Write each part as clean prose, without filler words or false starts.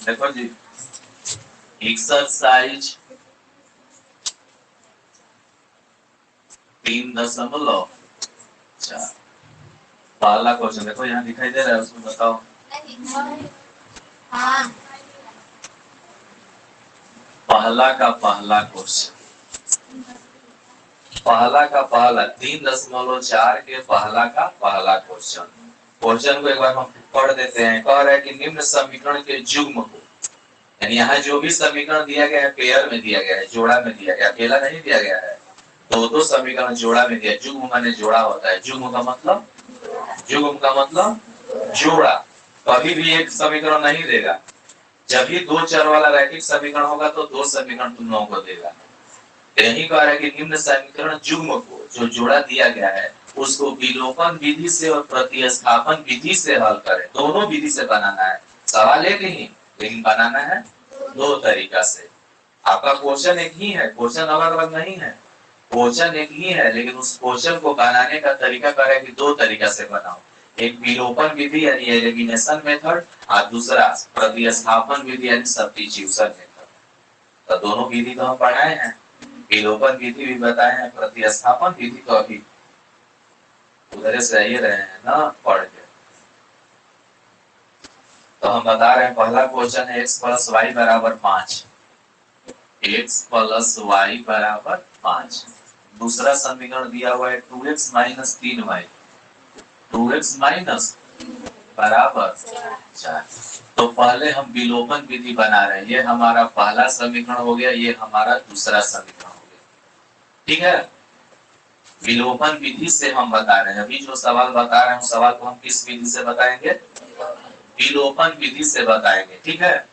देखो जी, एक्सरसाइज 3.4 पहला क्वेश्चन देखो यहाँ दिखाई दे रहा है, उसमें बताओ। हाँ। पहला का पहला क्वेश्चन, पहला का पहला 3.4 के पहला का पहला क्वेश्चन। क्वेश्चन को एक बार हम पढ़ देते हैं। कह रहा है कि निम्न समीकरण के युग्म को, यानी यहाँ जो भी समीकरण दिया गया है पेयर में दिया गया है, जोड़ा में दिया गया, अकेला नहीं दिया गया है। दो समीकरण जोड़ा में दिया। युग्म माने जोड़ा होता है। युग्म का मतलब, युग्म का मतलब जोड़ा। कभी भी एक समीकरण नहीं देगा। जब भी दो चर वाला रैखिक समीकरण होगा तो दो समीकरण तुम लोगों को देगा। यही कह रहा है कि निम्न समीकरण युग्म को जो जोड़ा दिया गया है उसको विलोपन विधि से और प्रतिस्थापन विधि से हल करें। दोनों विधि से बनाना है। सवाल एक ही, लेकिन बनाना है दो तरीका से। आपका क्वेश्चन एक ही है, क्वेश्चन अलग अलग नहीं है। क्वेश्चन एक ही है, लेकिन उस क्वेश्चन को बनाने का तरीका कह रहा है कि दो तरीका से बनाओ। एक विलोपन विधि यानी एलिमिनेशन मेथड, और दूसरा प्रतिस्थापन विधि यानी सब्स्टिट्यूशन मेथड। तो दोनों विधि तो हम पढ़ाए हैं। विलोपन विधि भी बताए हैं, प्रतिस्थापन विधि तो अभी उधर से ही रहे हैं ना पढ़ के। तो हम बता रहे हैं पहला क्वेश्चन है x प्लस वाई बराबर 5। x प्लस वाई बराबर 5। दूसरा समीकरण दिया हुआ है 2x minus 3y, 2x minus बराबर 4। तो पहले हम विलोपन विधि बना रहे हैं। ये हमारा पहला समीकरण हो गया, ये हमारा दूसरा समीकरण हो गया। ठीक है, विलोपन विधि से हम बता रहे हैं। अभी जो सवाल बता रहे हैं उस सवाल को हम किस विधि से बताएंगे? विलोपन विधि से बताएंगे। ठीक है,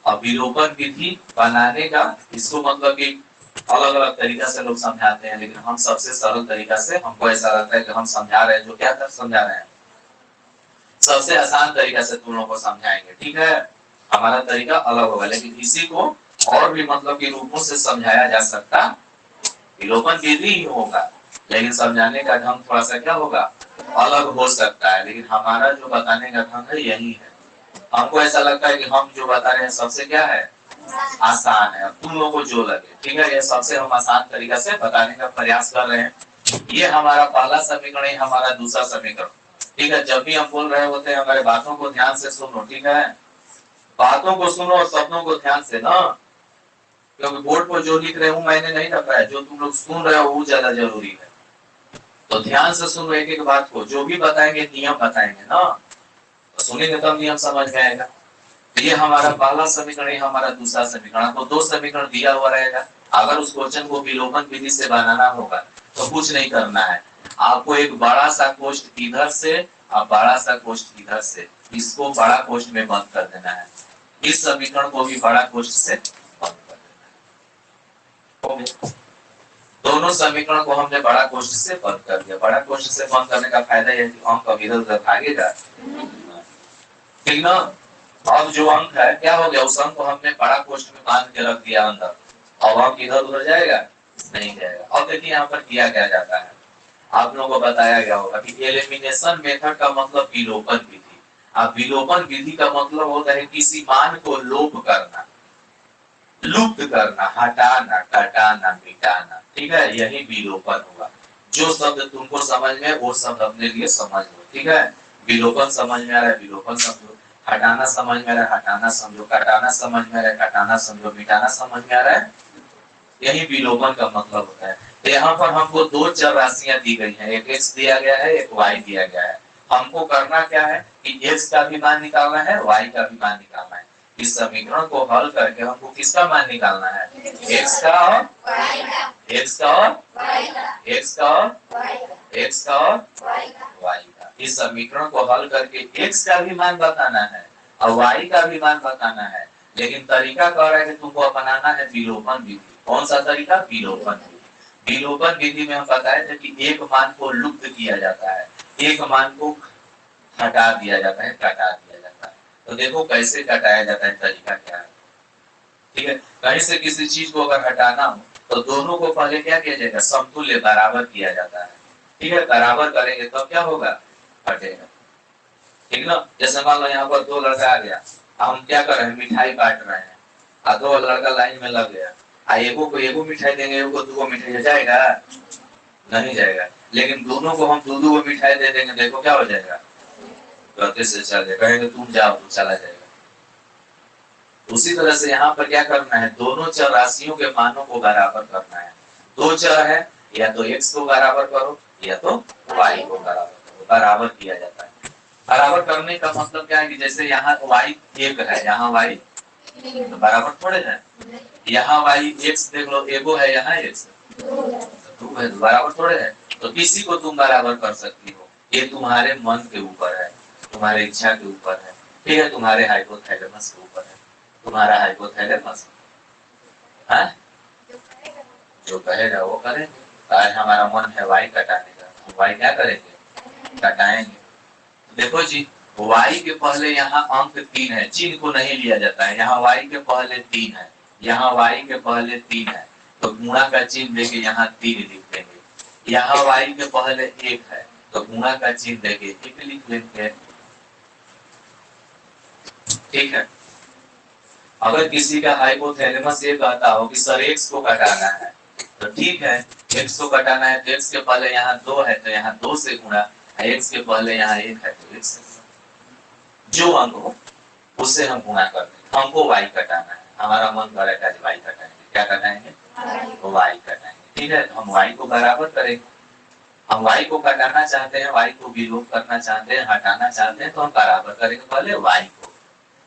अब विलोपन विधि बनाने का इसको मतलब कि अलग अलग तरीका से लोग समझाते हैं, लेकिन हम सबसे सरल तरीका से, हमको ऐसा लगता है कि हम समझा रहे हैं जो क्या कर समझा रहे हैं, सबसे आसान तरीका से तुम लोगों को समझाएंगे। ठीक है, हमारा तरीका अलग होगा, लेकिन इसी को और भी मतलब के रूपों से समझाया जा सकता, विलोपन विधि ही होगा, लेकिन समझाने का ढंग थोड़ा सा क्या होगा, अलग हो सकता है। लेकिन हमारा जो बताने का ढंग है यही है। हमको ऐसा लगता है कि हम जो बता रहे हैं सबसे क्या है, आसान है। अब तुम लोगों को जो लगे, ठीक है, ये सबसे हम आसान तरीका से बताने का प्रयास कर रहे हैं। ये हमारा पहला समीकरण है, हमारा दूसरा समीकरण। ठीक है, जब भी हम बोल रहे होते हैं हमारे बातों को ध्यान से सुनो। ठीक है, बातों को सुनो और शब्दों को ध्यान से ना, क्योंकि बोर्ड पर जो लिख रहे हूँ मैंने नहीं रखा है, जो तुम लोग सुन रहे हो वो ज्यादा जरूरी है। तो ध्यान से सुनो एक एक बात को। जो भी बताएंगे नियम बताएंगे ना, तो सुनेंगे तब नियम समझ में आएगा। ये हमारा पहला समीकरण है, हमारा दूसरा समीकरण। तो दो समीकरण दिया हुआ रहेगा। अगर उस क्वेश्चन को विलोपन विधि से बनाना होगा तो कुछ नहीं करना है, आपको एक बड़ा सा कोष्ठ इधर से और बड़ा सा कोष्ठ इधर से, इसको बड़ा कोष्ठ में बंद कर देना है। इस समीकरण को भी बड़ा कोष्ठ से बंद कर देना है। दोनों समीकरण को हमने बड़ा कोष्ठ से बंद कर दिया। बड़ा कोष्ठ से बंद करने का फायदा यह है कि अंक अब इधर उधर भागेगा, ठीक ना। अब जो अंक है क्या हो गया, उस अंक को हमने बड़ा कोष्ठ में बांध के रख दिया अंदर। अब अंक इधर उधर जाएगा नहीं जाएगा। अब देखिए यहाँ पर किया क्या जाता है, आप लोगों को बताया गया होगा कि एलिमिनेशन मेथड का मतलब विलोपन विधि। अब विलोपन विधि का मतलब होता है किसी मान को लोप करना, लुप्त करना, हटाना, कटाना, मिटाना। ठीक है, यही विलोपन होगा। जो शब्द तुमको समझ में वो शब्द अपने लिए समझ लो। ठीक है, विलोपन समझ में आ रहा है विलोपन समझो, हटाना समझ में आ रहा है हटाना समझो, कटाना समझ में आ रहा है कटाना समझो, मिटाना समझ में आ रहा है, यही विलोपन का मतलब होता है। तो यहाँ पर हमको दो चर राशियां दी गई हैं, एक x दिया गया है, एक y दिया गया है। हमको करना क्या है कि x का भी मान निकालना है, y का भी मान निकालना है। इस समीकरण को हल करके हमको किसका मान निकालना है, x का और x का और x का और x का और y का। इस समीकरण को हल करके x का भी मान बताना है और y का भी मान बताना है। लेकिन तरीका कह रहा है कि तुमको अपनाना है विलोपन विधि। कौन सा तरीका, विलोपन विधि। विलोपन विधि में हम बताए थे कि एक मान को लुप्त किया जाता है, एक मान को हटा दिया जाता है, कटा दिया जाता है। तो देखो कैसे कटाया जाता है, तरीका क्या है। ठीक है, कहीं से किसी चीज को अगर हटाना हो तो दोनों को पहले क्या किया जाएगा, समतुल्य बराबर किया जाता है। ठीक है, बराबर करेंगे तो क्या होगा, हटेगा। ठीक ना। जैसे मान लो यहाँ पर दो लड़का आ गया, हम क्या कर रहे हैं, मिठाई बांट रहे हैं, आ दो लड़का लाइन में लग गया, आ एगो को एगो मिठाई देंगे, एगो को दूगो मिठाई, जाएगा नहीं जाएगा। लेकिन दोनों को हम दो दो मिठाई दे देंगे, देखो क्या हो जाएगा, गलती से चले कहेंगे तुम जाओ, तो चला जाएगा। उसी तरह से यहाँ पर क्या करना है, दोनों चर राशियों के मानों को बराबर करना है। दो चर है, या तो x को बराबर करो या तो y को बराबर करो, बराबर किया जाता है। बराबर करने का मतलब क्या है कि जैसे यहाँ y एक है, यहाँ y तो बराबर थोड़े है, यहाँ y x देख लो, एगो है, यहाँ x दो है, तो बराबर थोड़े है। तो किसी को तुम बराबर कर सकती हो, ये तुम्हारे मन के ऊपर है, तुम्हारे इच्छा के ऊपर है, ठीक है, तुम्हारे हाइपोथैलेमस के ऊपर है। तुम्हारा हाइपोथैलेमस जो कहेगा वो करेंगे। आज हमारा मन है वाई कटाने का, हम वाई क्या करेंगे, कटाएंगे। देखो जी, वाई के पहले यहाँ अंक 3 है, चिन्ह को नहीं लिया जाता है। यहाँ वाई के पहले 3 है, यहाँ वाई के पहले 3 है, तो गुणा का चिन्ह देके यहाँ 3 लिख देंगे। यहाँ वाई के पहले 1 है, तो गुणा का चिन्ह देके 1 लिख लेंगे, ठीक है। अगर किसी का हाइपोथैलेमस ये कहता हो कि सर x को कटाना है, तो ठीक है, x को कटाना है तो x के पहले यहाँ 2 है, तो यहाँ 2 से गुणा, x के पहले यहाँ 1 है तो 1 से जो अंक हो उससे हम गुणा कर दें। हमको y कटाना है, हमारा मन करेगा y कटाएंगे, क्या कटाएंगे, y कटाएंगे, ठीक है। तो हम y को बराबर करेंगे, हम y को कटाना चाहते हैं, y को विलोप करना चाहते हैं, हटाना चाहते हैं, तो हम बराबर करेंगे पहले y को।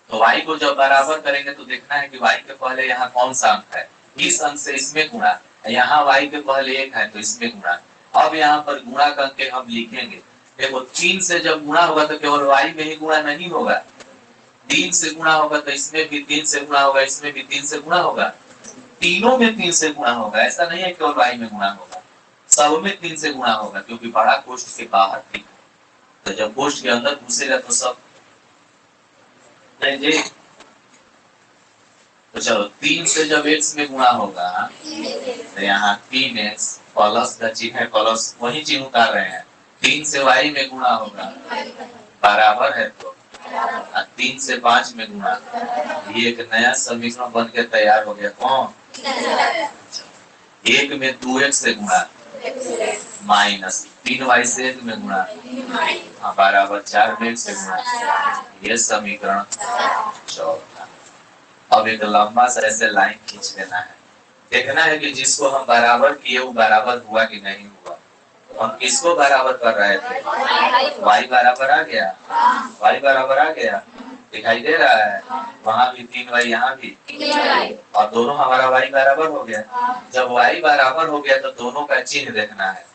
तो y को जब बराबर करेंगे तो देखना है कि y के पहले यहाँ कौन सा अंक है, इस अंक से इसमें गुणा, यहाँ y के पहले 1 है तो इसमें गुणा। अब यहाँ पर गुणा करके हम लिखेंगे, देखो 3 से जब गुणा होगा तो केवल y में ही गुणा नहीं होगा, 3 से गुणा होगा तो इसमें भी 3 से गुणा होगा, इसमें भी 3 से गुणा होगा, तीनों में 3 से गुणा होगा। ऐसा नहीं है केवल y में गुणा होगा, सब में 3 से गुणा होगा, क्योंकि बड़ा कोष्ठ के बाहर 3, तो जब कोष्ठ के अंदर घुसेगा तो सब नहीं जी। तो चलो 3 से जब x में गुणा होगा तो यहाँ 3x प्लस का चिन्ह है, प्लस वही चिन्ह उतार रहे हैं, 3 से y में गुणा होगा बराबर है, तो 3 से 5 में गुणा, ये एक नया समीकरण बन के तैयार हो गया। कौन, 1 में 2x से गुणा माइनस 3y से 1 में गुणा, हाँ बराबर 4 में 1 से गुणा, ये समीकरण 14। अब एक लंबा सा ऐसे लाइन खींच लेना है, देखना है कि जिसको हम बराबर किए वो बराबर हुआ कि नहीं हुआ। हम किसको बराबर कर रहे थे, y बराबर आ गया, y बराबर आ गया, दिखाई दे रहा है, वहाँ भी 3y, यहाँ भी, और दोनों हमारा y बराबर हो गया। जब y बराबर हो गया तो दोनों का चिन्ह देखना है,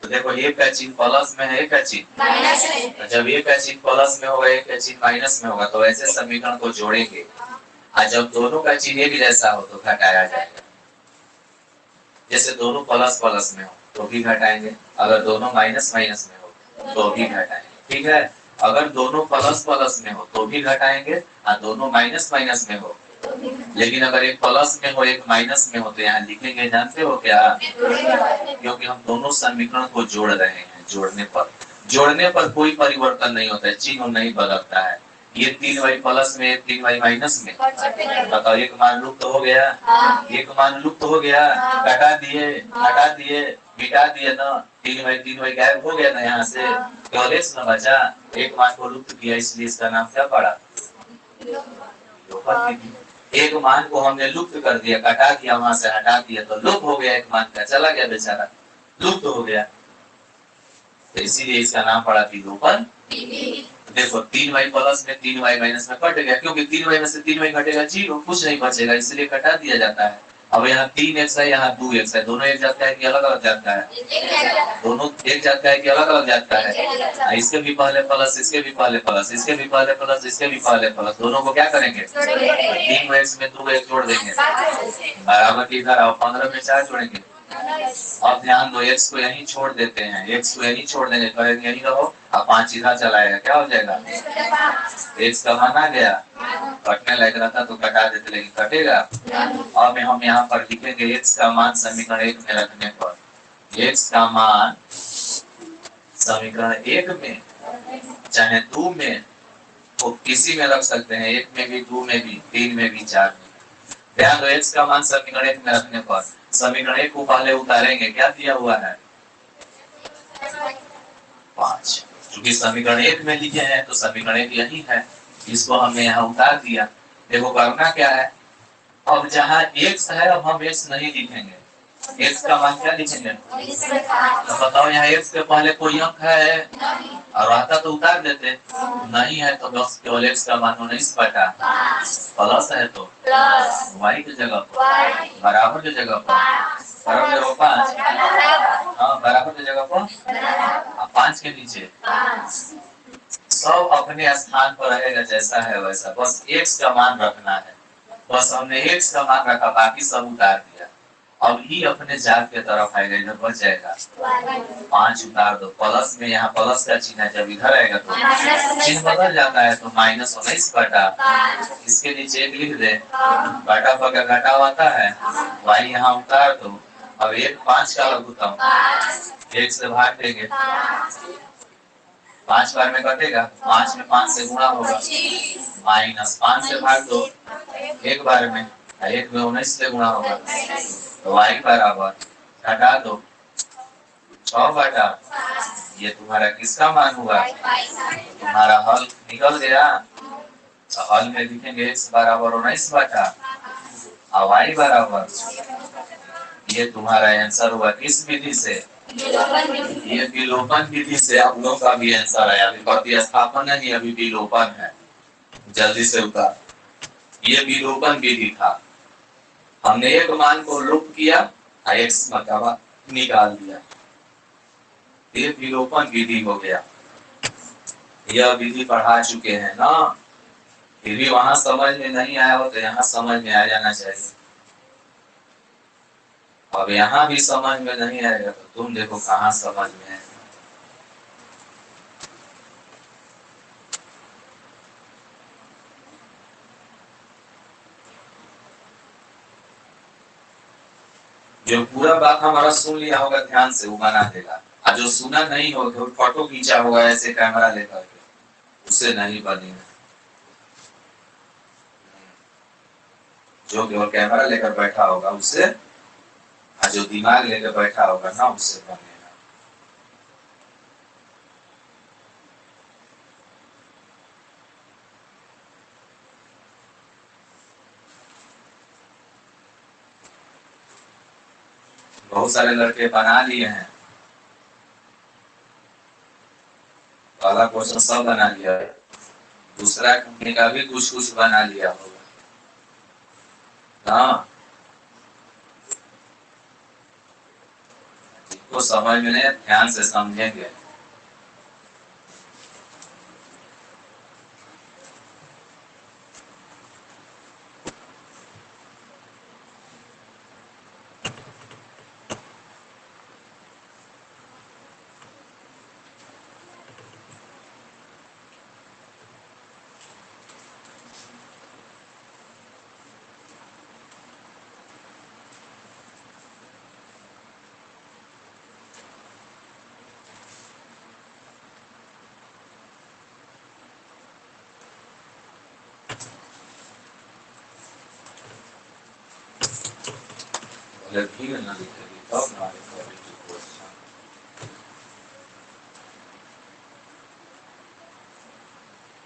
तो देखो एक का चिन्ह प्लस में है, एक का चिन्ह, तो जब एक का चिन्ह प्लस में होगा, एक का चिन्ह माइनस में होगा, तो ऐसे समीकरण को जोड़ेंगे, और जब दोनों का चिन्ह एक जैसा हो तो घटाया जाएगा। जैसे दोनों प्लस प्लस में हो तो भी घटाएंगे, अगर दोनों माइनस माइनस में हो तो भी घटाएंगे, ठीक है। अगर दोनों प्लस प्लस में हो तो भी घटाएंगे, और दोनों माइनस माइनस में हो, लेकिन अगर एक प्लस में हो एक माइनस में हो तो यहाँ लिखेंगे, जानते हो क्या, क्योंकि हम दोनों समीकरण को जोड़ रहे हैं। जोड़ने पर कोई परिवर्तन नहीं होता है, चिन्ह नहीं बदलता है। ये 3y प्लस में 3y माइनस में, बताओ एक मान लुप्त हो गया, एक मान लुप्त हो गया, हटा दिए मिटा दिए ना, 3y गायब हो गया ना यहाँ से, केवल x ना बचा, एक मान को लुप्त किया, इसलिए इसका नाम क्या पड़ा, एक मान को हमने लुप्त कर दिया, कटा दिया, वहां से हटा दिया, तो लुप्त हो गया, एक मान का चला गया बेचारा, लुप्त हो गया, तो इसीलिए इसका नाम पड़ा विलोपन। देखो 3y प्लस में 3y माइनस में कट गया, क्योंकि 3y में से 3y घटेगा 0, कुछ नहीं बचेगा, इसलिए कटा दिया जाता है। अब यहाँ 3x है, यहाँ 2x है, दोनों एक जाता है कि अलग अलग जाता है, दोनों एक जाता है कि अलग अलग जाता है, इसके भी पहले प्लस, इसके भी पहले प्लस, इसके भी पहले प्लस, इसके भी पहले प्लस, दोनों को क्या करेंगे, 3x में 2x जोड़ देंगे, बराबर की इधर आओ, 15 में 4 जोड़ेंगे। अब ध्यान दो, x को यहीं छोड़ देते हैं, x को यहीं छोड़ देंगे, करेंगे यहीं रहो, अब 5 इधर चलाएगा, क्या हो जाएगा, x का मान आ गया, कटने लग रहा था तो कटा देते, लेकिन कटेगा। अब हम यहाँ पर लिखेंगे x का मान समीकरण 1 में रखने पर, x का मान समीकरण 1 में चाहे 2 में वो किसी में रख सकते हैं, 1 में भी, 2 में भी, 3 में भी, 4 में। ध्यान दो, x का मान समीकरण 1 में रखने पर समीकरण 1 को पहले उतारेंगे, क्या दिया हुआ है 5। क्योंकि समीकरण 1 में लिखे हैं तो समीकरण 1 यही है, इसको हमने यहाँ उतार दिया। देखो करना क्या है, अब जहाँ x है अब हम x नहीं लिखेंगे, x का मान क्या लिखेंगे, तो बताओ यहाँ x के पहले कोई अंक है और रहता तो उतार देते, नहीं है तो बस केवल x का मान 19 प्लस है तो y की जगह पर बराबर की जगह पर बराबर जगह 5, हाँ बराबर की जगह पर 5 के नीचे सब अपने स्थान पर रहेगा जैसा है वैसा, बस x का मान रखना है। बस हमने x का मान रखा, बाकी सब उतार दिया। अब ही अपने जात के तरफ आएगा, इधर बच जाएगा 5 उतार दो, प्लस में यहाँ प्लस का चिन्ह है, जब इधर आएगा तो चिन्ह बदल जाता है, तो -19 बटा, इसके नीचे 1 लिख दे, घटा पर घटा आता है, y यहाँ उतार दो। अब 1 5 का लघुत्तम 1 से भाग देंगे, 5 बार में कटेगा, 5 में 5 से गुणा होगा, -5 से भाग दो 1 बार में, 1 में 19 से गुणा होगा, तो y बराबर घटा दो 6 बटा, ये तुम्हारा किसका मान हुआ, तुम्हारा हल निकल गया। तो हल में लिखेंगे x बराबर 19 बटा और y बराबर, ये तुम्हारा आंसर हुआ किस विधि से, ये विलोपन विधि से आप लोगों का भी आंसर है। अभी प्रतिस्थापन नहीं, अभी विलोपन है, जल्दी से उतार। ये विलोपन विधि था, हमने एक मान को लुप्त किया, x मतलब निकाल दिया, ये विलोपन विधि हो गया। यह विधि पढ़ा चुके हैं ना, फिर भी वहां समझ में नहीं आया हो तो यहाँ समझ में आ जाना चाहिए। अब यहाँ भी समझ में नहीं आएगा तो तुम देखो कहाँ समझ में है। जो पूरा बात हमारा सुन लिया होगा ध्यान से वो बना देगा, और जो सुना नहीं होगा फोटो खींचा होगा ऐसे कैमरा लेकर के, उससे नहीं बनेगा। जो केवल कैमरा लेकर बैठा होगा उससे, और जो दिमाग लेकर बैठा होगा ना उससे बनेगा। बहुत सारे लड़के बना लिए हैं, पहला क्वेश्चन सब बना लिया है, दूसरा कंपनी का भी कुछ कुछ बना लिया होगा। हाँ जिनको समझ में नहीं ध्यान से समझेंगे। धीरे ना लिखेगी तब ना लिखेगी क्वेश्चन।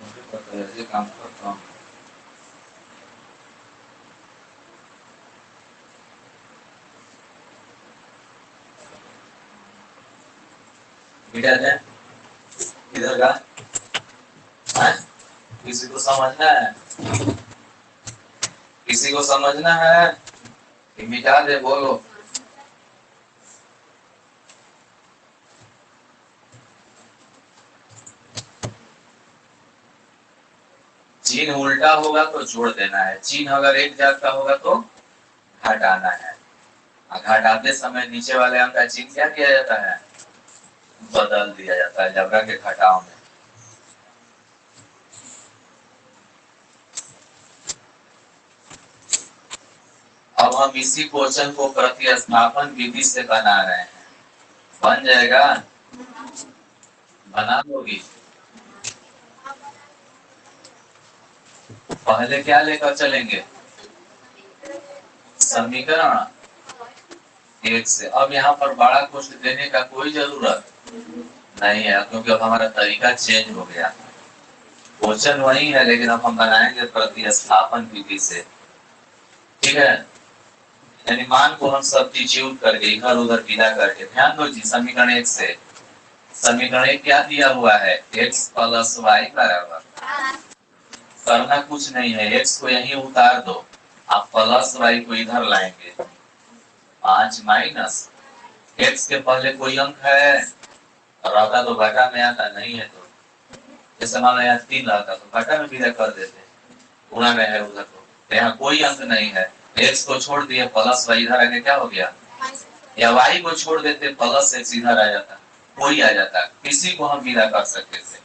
मुझे पता है ये काम करता हूँ। मिटा जाए इधर का, किसी को समझना है, किसी को समझना है कि मिटा दे, बोलो। चिन्ह उल्टा होगा तो जोड़ देना है, चिन्ह अगर एक जात का होगा तो घटाना है। घटाते समय नीचे वाले अंक का चिन्ह क्या किया जाता है, बदल दिया जाता है जबरा के घटाव में। अब हम इसी क्वेश्चन को प्रतिस्थापन विधि से बना रहे हैं, बन जाएगा, बना लोगी। पहले क्या लेकर चलेंगे, समीकरण एक से। अब यहाँ पर बड़ा कुछ देने का कोई जरूरत नहीं है, क्योंकि अब हमारा तरीका चेंज हो गया। क्वेश्चन वही है, लेकिन अब हम बनाएंगे प्रतिस्थापन विधि से। ठीक है, यानी मान को हम सब्स्टिट्यूट करके इधर उधर विदा करके। ध्यान दो जी, समीकरण एक से, समीकरण एक क्या दिया हुआ है, x प्लस वाई बराबर, करना कुछ नहीं है, x को यहीं उतार दो, आप प्लस वाई को इधर लाएंगे, 5 माइनस x के पहले कोई अंक है, रहता तो घटा में आता, नहीं है तो जैसे मान लो यहाँ 3 रहता तो घटा में विदा कर देते, गुणा में है उधर तो यहाँ कोई अंक नहीं है, x को छोड़ दिए प्लस वाई, इधर आके क्या हो गया, या y को छोड़ देते प्लस x इधर आ जाता, कोई आ जाता, किसी को हम विदा कर सकते थे।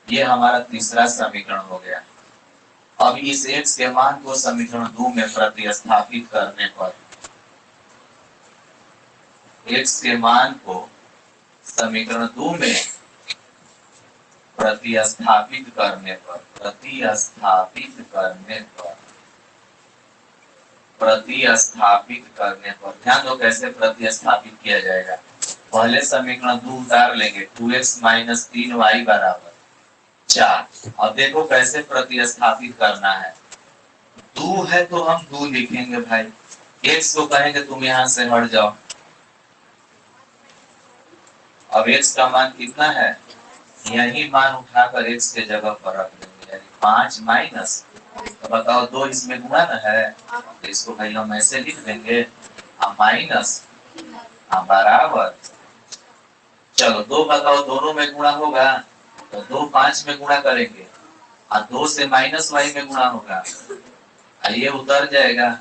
ये हमारा तीसरा समीकरण हो गया। अब इस x के मान को समीकरण 2 में प्रतिस्थापित करने पर, x के मान को समीकरण 2 में प्रतिस्थापित करने पर, प्रतिस्थापित करने पर ध्यान दो कैसे प्रतिस्थापित किया जाएगा। पहले समीकरण 2 उतार लेंगे, 2x माइनस 3y बराबर 4। अब देखो कैसे प्रतिस्थापित करना है, 2 है तो हम 2 लिखेंगे भाई, x को कहेंगे तुम यहां से हट जाओ। अब x का मान कितना है, यही मान उठाकर x के जगह पर रख देंगे, यानी 5 माइनस, तो बताओ 2 इसमें गुणा ना है, तो इसको भाई हम ऐसे लिख देंगे, माइनस बराबर, चलो 2 बताओ दोनों में गुणा होगा, तो 2 5 में गुणा करेंगे, और 2 से माइनस वाई में गुणा होगा, ये उतर जाएगा,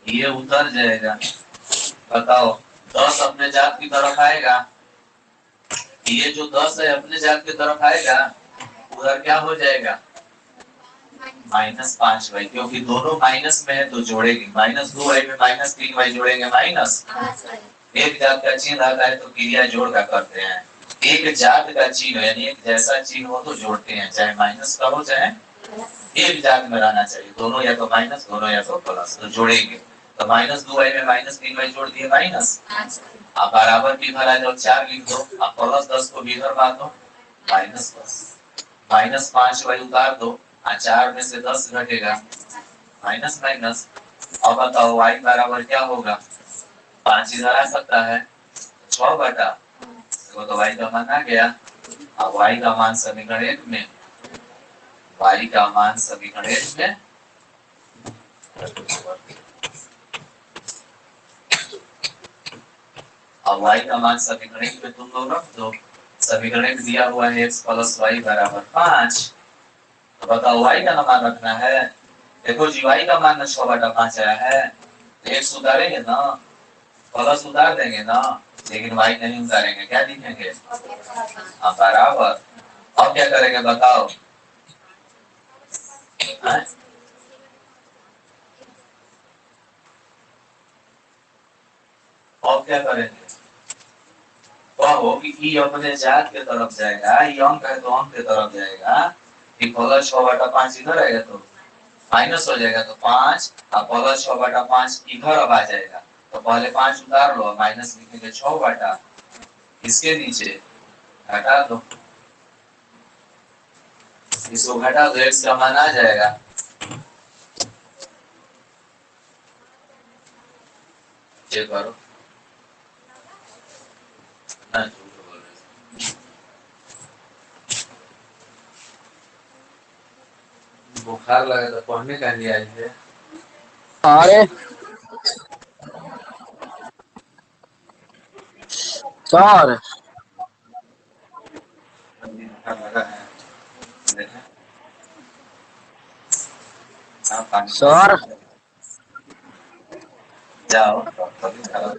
ये उतर जाएगा। बताओ 10 अपने जात की तरफ आएगा, ये जो 10 है अपने जात की तरफ आएगा, उधर क्या हो जाएगा, -5y, क्योंकि दोनों माइनस में है तो जोड़ेंगे, -2y में -3y जोड़ेंगे, माइनस एक जात का चिन्ह आता है तो क्रिया जोड़ का करते हैं, एक जात का चिन्ह यानी एक जैसा चिन्ह हो तो जोड़ते हैं, चाहे माइनस का हो चाहे एक जात में रहना चाहिए, दोनों या तो माइनस दोनों या तो प्लस, तो जोड़ेंगे, तो -2y में -3y जोड़ दिए माइनस, आप बराबर की इधर आ जाओ 4 लिख दो, आप प्लस 10 को भी इधर बांध दो, माइनस -5y उतार दो, 4 में से 10 घटेगा, माइनस माइनस। अब बताओ y बराबर क्या होगा, 5 इधर आ सकता है, 6 बटा, तो y का मान आ गया। अब y का मान समीकरण 1 में, y का मान समीकरण 1 में अब y का मान समीकरण 1 में तुम लोग रख दो, समीकरण 1 दिया हुआ है x प्लस वाई बराबर 5, तो बताओ y का मान रखना है, देखो जी y का मान 6 बटा 5 आया है, x उतारेंगे ना, प्लस उतार देंगे ना, लेकिन y नहीं उतारेंगे, क्या लिखेंगे, बराबर। अब क्या करेंगे बताओ, अब क्या करेंगे, कहो कि ई अपने जात के तरफ जाएगा, ई अंक है तो अंक के तरफ जाएगा, कि प्लस 6 बटा 5 इधर आएगा तो माइनस हो जाएगा, तो 5 और प्लस 6 बटा 5 इधर अब आ जाएगा, तो पहले 5 उतार लो, माइनस लिखेंगे 6 बटा, इसके नीचे घटा दो, इसको घटा दो, x का मान आ जाएगा, चेक करो ना, झूठ बोल रहे, बुखार लगा तो पढ़ने का लिए आई है, अरे सर बुखार लगा है, देखें आप पानी सर जाओ तभी खराब,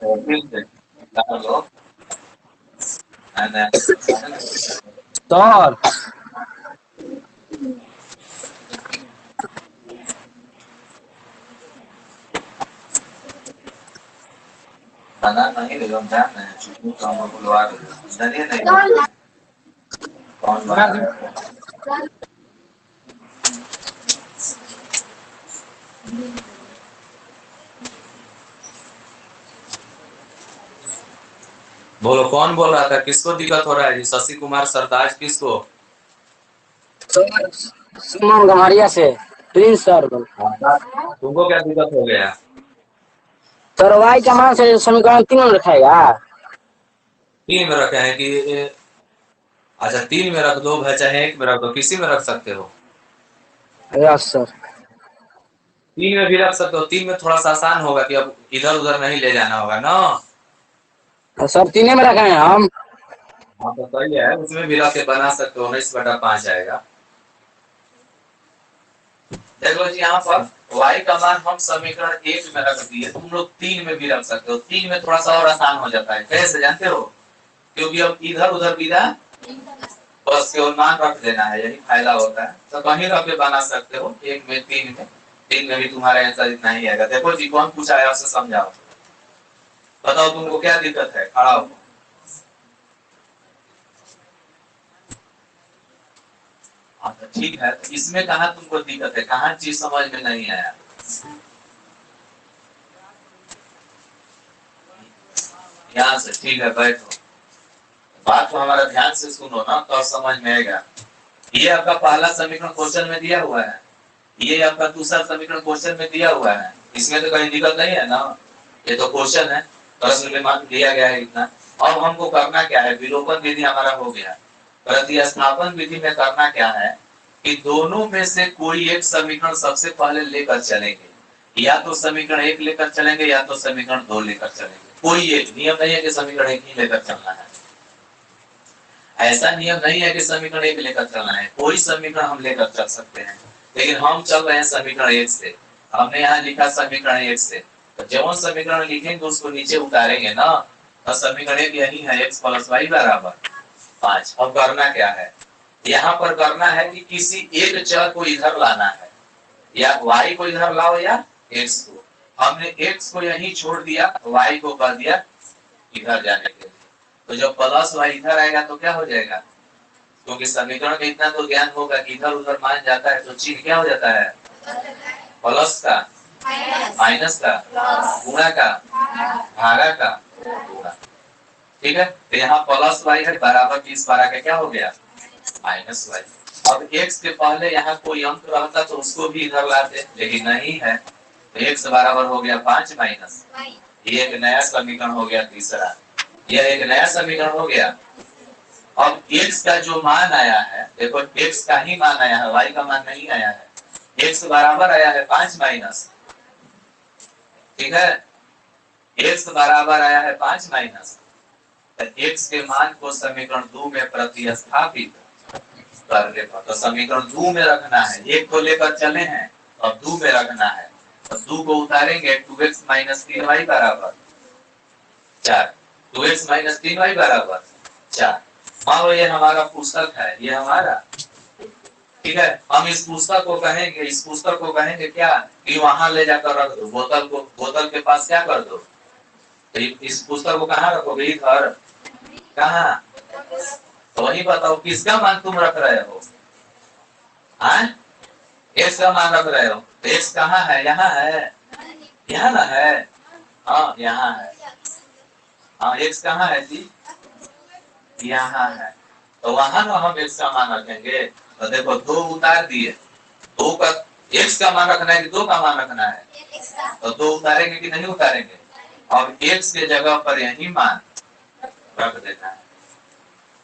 तो फिर से डाल लो, सर बना नहीं रहे, हम जान रहे हैं, चुटू तो हम बुलवा रहे हैं, डरिए नहीं। कौन बना रहा है? बोलो कौन बोल रहा था, किसको दिक्कत हो रहा है जी? शशि कुमार सरताज किसको? सर सुमन गम्हरिया से प्रिंस सर बोल। तुमको क्या दिक्कत हो गया? सर वाई का मान से समीकरण 3 में रखेगा। 3 में रखे हैं कि अच्छा 3 में रख दो, भाई चाहे 1 में रख दो, किसी में रख सकते हो। Yes sir. 3 में भी रख सकते हो, 3 में थोड़ा सा आसान होगा कि अब इधर उधर नहीं ले जाना होगा ना। सर 3 में रखे हैं हम। हाँ तो सही है, उसमें भी रख के बना सकते हो, 19/5 आएगा। देखो जी यहाँ पर y का मान हम समीकरण 1 में रख दिए, तुम लोग 3 में भी रख सकते हो। 3 में थोड़ा सा और आसान हो जाता है, कैसे जानते हो? क्योंकि अब इधर उधर विदा, बस केवल मान रख देना है, यही फायदा होता है। तो कहीं रख के बना सकते हो, 1 में 3 में, 3 में भी तुम्हारा आंसर इतना ही आएगा। देखो जी कौन पूछा है, आपसे समझाओ, बताओ तुमको क्या दिक्कत है, खड़ा हो। हाँ तो ठीक है, तो इसमें कहाँ तुमको दिक्कत है, कहाँ चीज समझ में नहीं आया? यहाँ से ठीक है, बैठो, बात को हमारा ध्यान से सुनो ना, तो समझ में आएगा। ये आपका पहला समीकरण क्वेश्चन में दिया हुआ है, ये आपका दूसरा समीकरण क्वेश्चन में दिया हुआ है, इसमें तो कहीं दिक्कत नहीं है ना। ये तो क्वेश्चन है, प्रश्न में मान दिया गया है इतना। अब हमको करना क्या है, विलोपन विधि हमारा हो गया, प्रतिस्थापन विधि में करना क्या है कि दोनों में से कोई एक समीकरण सबसे पहले लेकर चलेंगे, या तो समीकरण 1 लेकर चलेंगे या तो समीकरण 2 लेकर चलेंगे। कोई एक नियम नहीं है कि समीकरण 1 ही लेकर चलना है, ऐसा नियम नहीं है कि समीकरण 1 लेकर चलना है, कोई समीकरण हम लेकर चल सकते हैं। लेकिन हम चल रहे हैं समीकरण 1 से, हमने यहाँ लिखा समीकरण 1 से, तो जब समीकरण लिखेंगे उसको नीचे उतारेंगे ना, तो समीकरण 1 यही है, x + y = 5। अब करना क्या है, यहाँ पर करना है कि किसी एक चर को इधर लाना है, या y को इधर लाओ या x को। हमने x को यहीं छोड़ दिया, y को कर दिया इधर जाने के लिए। तो जब प्लस y इधर आएगा तो क्या हो जाएगा, क्योंकि समीकरण में इतना तो ज्ञान होगा कि इधर उधर मान जाता है तो चिन्ह क्या हो जाता है, प्लस का माइनस का गुणा का भागा का गुणा। ठीक है, तो यहाँ प्लस y है बराबर 20 का क्या हो गया, -y। अब x के पहले यहाँ कोई अंक रहता तो उसको भी इधर लाते, लेकिन नहीं है, तो x बराबर हो गया 5 माइनस, ये एक नया समीकरण हो गया तीसरा, यह एक नया समीकरण हो गया। अब x का जो मान आया है, देखो x का ही मान आया है, y का मान नहीं आया है, x बराबर आया है 5 माइनस, ठीक है, x बराबर आया है 5 माइनस, तो x के मान को समीकरण 2 में प्रतिस्थापित करने पर, तो समीकरण 2 में रखना है, एक को लेकर चले हैं, अब 2 में रखना है, तो 2 को उतारेंगे, 2x - 3y = 4, 2x - 3y = 4। मान लो ये हमारा पुस्तक है, ये हमारा, ठीक है, हम इस पुस्तक को कहेंगे, इस पुस्तक को कहेंगे क्या कि वहां ले जाकर रख दो, बोतल को, बोतल के पास क्या कर दो, तो इस पुस्तक को कहाँ रखोगे, इधर, कहाँ, तो वही बताओ किसका मान तुम रख रहे हो, एक्स का मान रख रहे हो, तो एक्स कहाँ है, यहाँ है, यहाँ ना है, हाँ यहाँ है, हाँ एक्स कहाँ है जी, यहाँ है, तो वहां ना हम एक्स का मान रखेंगे। तो देखो 2 उतार दिए, 2 का एक्स का मान रखना है कि 2 का मान रखना है, तो 2 उतारेंगे कि नहीं उतारेंगे, अब एक्स के जगह पर यही मान रख देना है,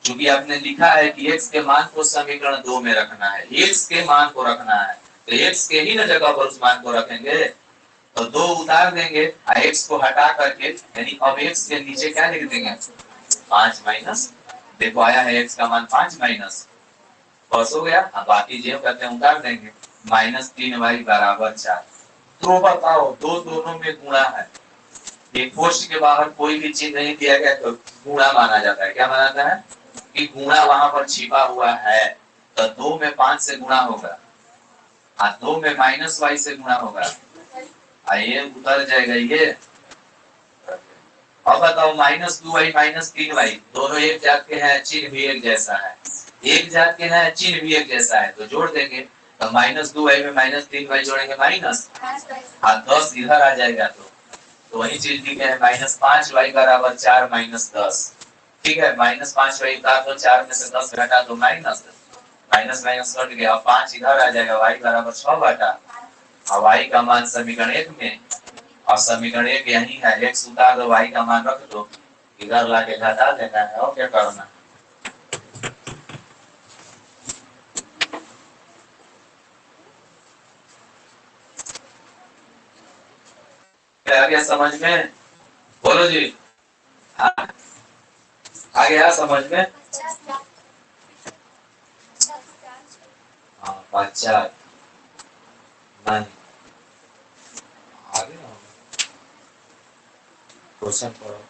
क्योंकि आपने लिखा है कि x के मान को समीकरण 2 में रखना है, x के मान को रखना है, तो x के ही ना जगह पर उस मान को रखेंगे, तो 2 उतार देंगे, x को हटा करके, यानी अब x के नीचे क्या लिख देंगे, 5 माइनस, देखो आया है x का मान 5 माइनस, बस हो गया। अब बाकी जो करते हैं उतार देंगे, -3y = 4। तो बताओ दो दोनों में गुणा है, एक कोष्ठ के बाहर कोई भी चिन्ह नहीं दिया गया तो गुणा माना जाता है, क्या माना जाता है कि गुणा वहां पर छिपा हुआ है, तो 2 में 5 से गुणा होगा, 2 में -y से गुणा होगा, ये उतर जाएगा, ये अब बताओ -2y -3y दोनों एक जात के हैं, चिन्ह भी एक जैसा है, एक जात के हैं, चिन्ह भी एक जैसा है, तो जोड़ देंगे। तो -2y में -3y जोड़ेंगे माइनस, और 10 इधर आ जाएगा। तो वही चीज लिखे हैं -5y बराबर 4 -10। ठीक है, -5y उतार दो, 4 में से 10 घटा दो, माइनस माइनस माइनस कट गया, 5 इधर आ जाएगा, y बराबर 6 बटा, और y का मान समीकरण 1 में, और समीकरण 1 यही है, x उतार दो, y का मान रख दो, इधर लाके घटा देना है, और क्या करना। आ गया समझ में? बोलो जी। हाँ? आ गया समझ में? हाँ, 50 नहीं आगे क्वेश्चन पढ़ो।